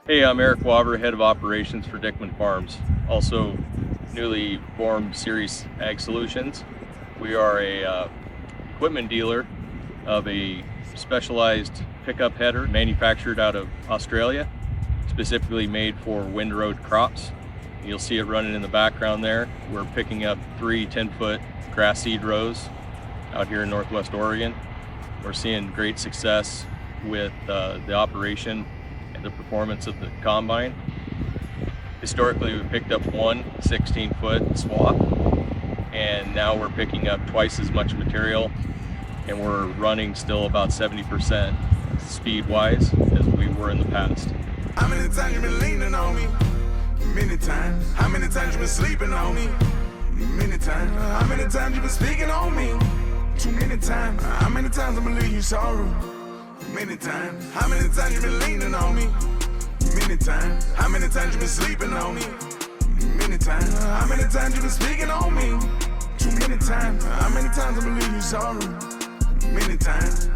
Hey, I'm Eric Waber, Head of Operations for Dickman Farms, also newly formed Ceres Ag Solutions. We are a equipment dealer of a specialized pickup header manufactured out of Australia, specifically made for windrowed crops. You'll see it running in the background there. We're picking up 3 10-foot grass seed rows out here in Northwest Oregon. We're seeing great success with the operation and the performance of the combine. Historically, we picked up one 16-foot swath, and now we're picking up twice as much material, and we're running still about 70% speed-wise as we were in the past. How many times you been leaning on me? Many times. How many times you been sleeping on me? Many times. How many times you been speaking on me? Too many times. How many times I believe you sorrow? Many times. How many times you been leaning on me? Many times. How many times you been sleeping on me? Many times. How many times you been speaking on me? Too many times. How many times I believe you sorrow? Many times.